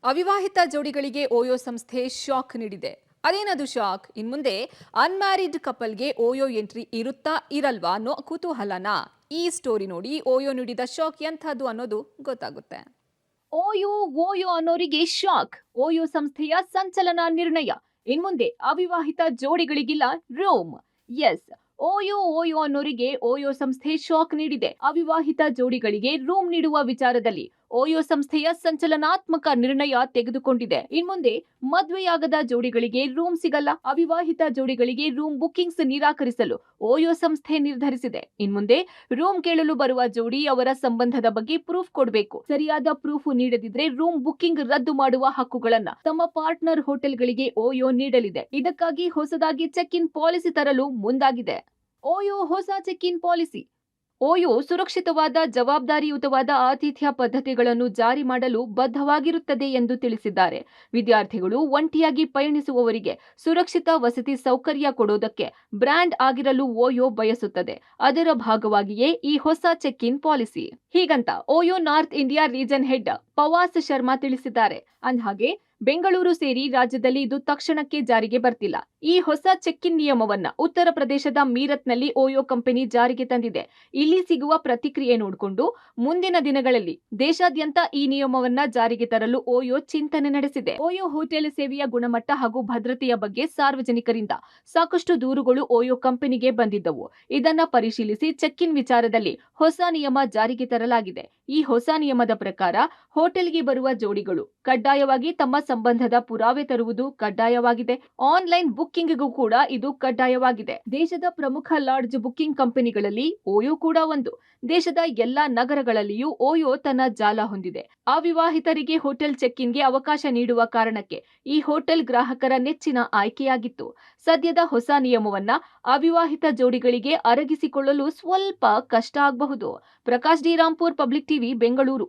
ಅವಿವಾಹಿತ ಜೋಡಿಗಳಿಗೆ OYO ಸಂಸ್ಥೆ shock ನೀಡಿದೆ. ಅದೇನದು ಶಾಕ್? ಇನ್ಮುಂದೆ ಅನ್ಮ್ಯಾರಿಡ್ ಕಪಲ್ಗೆ ಓಯೋ ಎಂಟ್ರಿ ಇರುತ್ತಾ ಇರಲ್ವಾ ಅನ್ನೋ ಕುತೂಹಲನ ಈ ಸ್ಟೋರಿ ನೋಡಿ ಓಯೋ ನೀಡಿದ ಶಾಕ್ ಎಂಥದ್ದು ಅನ್ನೋದು ಗೊತ್ತಾಗುತ್ತೆ. ಓಯೋ ಓಯೋ ಅನ್ನೋರಿಗೆ ಶಾಕ್. ಓಯೋ ಸಂಸ್ಥೆಯ ಸಂಚಲನ ನಿರ್ಣಯ. ಇನ್ಮುಂದೆ ಅವಿವಾಹಿತ ಜೋಡಿಗಳಿಗಿಲ್ಲ ರೂಮ್. ಎಸ್, ಓಯೋ ಓಯೋ ಅನ್ನೋರಿಗೆ ಓಯೋ ಸಂಸ್ಥೆ ಶಾಕ್ ನೀಡಿದೆ. ಅವಿವಾಹಿತ ಜೋಡಿಗಳಿಗೆ ರೂಮ್ ನೀಡುವ ವಿಚಾರದಲ್ಲಿ ಓಯೋ ಸಂಸ್ಥೆಯ ಸಂಚಲನಾತ್ಮಕ ನಿರ್ಣಯ ತೆಗೆದುಕೊಂಡಿದೆ. ಇನ್ಮುಂದೆ ಮದುವೆಯಾಗದ ಜೋಡಿಗಳಿಗೆ ರೂಮ್ ಸಿಗಲ್ಲ. ಅವಿವಾಹಿತ ಜೋಡಿಗಳಿಗೆ ರೂಮ್ ಬುಕಿಂಗ್ಸ್ ನಿರಾಕರಿಸಲು ಓಯೋ ಸಂಸ್ಥೆ ನಿರ್ಧರಿಸಿದೆ. ಇನ್ಮುಂದೆ ರೂಮ್ ಕೇಳಲು ಬರುವ ಜೋಡಿ ಅವರ ಸಂಬಂಧದ ಬಗ್ಗೆ ಪ್ರೂಫ್ ಕೊಡಬೇಕು. ಸರಿಯಾದ ಪ್ರೂಫ್ ನೀಡದಿದ್ರೆ ರೂಮ್ ಬುಕಿಂಗ್ ರದ್ದು ಮಾಡುವ ಹಕ್ಕುಗಳನ್ನ ತಮ್ಮ ಪಾರ್ಟ್ನರ್ ಹೋಟೆಲ್ಗಳಿಗೆ ಓಯೋ ನೀಡಲಿದೆ. ಇದಕ್ಕಾಗಿ ಹೊಸದಾಗಿ ಚೆಕ್ ಇನ್ ಪಾಲಿಸಿ ತರಲು ಮುಂದಾಗಿದೆ. ಓಯೋ ಹೊಸ ಚೆಕ್ ಇನ್ ಪಾಲಿಸಿ. ಓಯೋ ಸುರಕ್ಷಿತವಾದ, ಜವಾಬ್ದಾರಿಯುತವಾದ ಆತಿಥ್ಯ ಪದ್ಧತಿಗಳನ್ನು ಜಾರಿ ಮಾಡಲು ಬದ್ಧವಾಗಿರುತ್ತದೆ ಎಂದು ತಿಳಿಸಿದ್ದಾರೆ. ವಿದ್ಯಾರ್ಥಿಗಳು, ಒಂಟಿಯಾಗಿ ಪಯಣಿಸುವವರಿಗೆ ಸುರಕ್ಷಿತ ವಸತಿ ಸೌಕರ್ಯ ಕೊಡೋದಕ್ಕೆ ಬ್ರ್ಯಾಂಡ್ ಆಗಿರಲು ಓಯೋ ಬಯಸುತ್ತದೆ. ಅದರ ಭಾಗವಾಗಿಯೇ ಈ ಹೊಸ ಚೆಕ್ ಇನ್ ಪಾಲಿಸಿ. ಹೀಗಂತ OYO north India region head Pavas Sharma ತಿಳಿಸಿದ್ದಾರೆ. ಅಂದ್ಹಾಗೆ ಬೆಂಗಳೂರು ಸೇರಿ ರಾಜ್ಯದಲ್ಲಿ ಇದು ತಕ್ಷಣಕ್ಕೆ ಜಾರಿಗೆ ಬರ್ತಿಲ್ಲ. ಈ ಹೊಸ ಚೆಕ್ ಇನ್ ನಿಯಮವನ್ನ ಉತ್ತರ ಪ್ರದೇಶದ ಮೀರತ್ನಲ್ಲಿ ಓಯೋ ಕಂಪನಿ ಜಾರಿಗೆ ತಂದಿದೆ. ಇಲ್ಲಿ ಸಿಗುವ ಪ್ರತಿಕ್ರಿಯೆ ನೋಡಿಕೊಂಡು ಮುಂದಿನ ದಿನಗಳಲ್ಲಿ ದೇಶಾದ್ಯಂತ ಈ ನಿಯಮವನ್ನ ಜಾರಿಗೆ ತರಲು ಓಯೋ ಚಿಂತನೆ ನಡೆಸಿದೆ. ಓಯೋ ಹೋಟೆಲ್ ಸೇವೆಯ ಗುಣಮಟ್ಟ ಹಾಗೂ ಭದ್ರತೆಯ ಬಗ್ಗೆ ಸಾರ್ವಜನಿಕರಿಂದ ಸಾಕಷ್ಟು ದೂರುಗಳು ಓಯೋ ಕಂಪನಿಗೆ ಬಂದಿದ್ದವು. ಇದನ್ನ ಪರಿಶೀಲಿಸಿ ಚೆಕ್ ಇನ್ ವಿಚಾರದಲ್ಲಿ ಹೊಸ ನಿಯಮ ಜಾರಿಗೆ ತರಲಾಗಿದೆ. ಈ ಹೊಸ ನಿಯಮದ ಪ್ರಕಾರ ಹೋಟೆಲ್ಗೆ ಬರುವ ಜೋಡಿಗಳು ಕಡ್ಡಾಯವಾಗಿ ತಮ್ಮ ಸಂಬಂಧದ ಪುರಾವೆ ತರುವುದು ಕಡ್ಡಾಯವಾಗಿದೆ. ಆನ್ಲೈನ್ ಬುಕ್ಕಿಂಗ್ಗೂ ಕೂಡ ಇದು ಕಡ್ಡಾಯವಾಗಿದೆ. ದೇಶದ ಪ್ರಮುಖ ಲಾಡ್ಜ್ ಬುಕ್ಕಿಂಗ್ ಕಂಪನಿಗಳಲ್ಲಿ ಓಯೋ ಕೂಡ ಒಂದು. ದೇಶದ ಎಲ್ಲಾ ನಗರಗಳಲ್ಲಿಯೂ ಓಯೋ ತನ್ನ ಜಾಲ ಹೊಂದಿದೆ. ಅವಿವಾಹಿತರಿಗೆ ಹೋಟೆಲ್ ಚೆಕ್ ಇನ್ಗೆ ಅವಕಾಶ ನೀಡುವ ಕಾರಣಕ್ಕೆ ಈ ಹೋಟೆಲ್ ಗ್ರಾಹಕರ ನೆಚ್ಚಿನ ಆಯ್ಕೆಯಾಗಿತ್ತು. ಸದ್ಯದ ಹೊಸ ನಿಯಮವನ್ನ ಅವಿವಾಹಿತ ಜೋಡಿಗಳಿಗೆ ಅರಗಿಸಿಕೊಳ್ಳಲು ಸ್ವಲ್ಪ ಕಷ್ಟ ಆಗಬಹುದು. Prakash D Rampur, public TV, Bengaluru.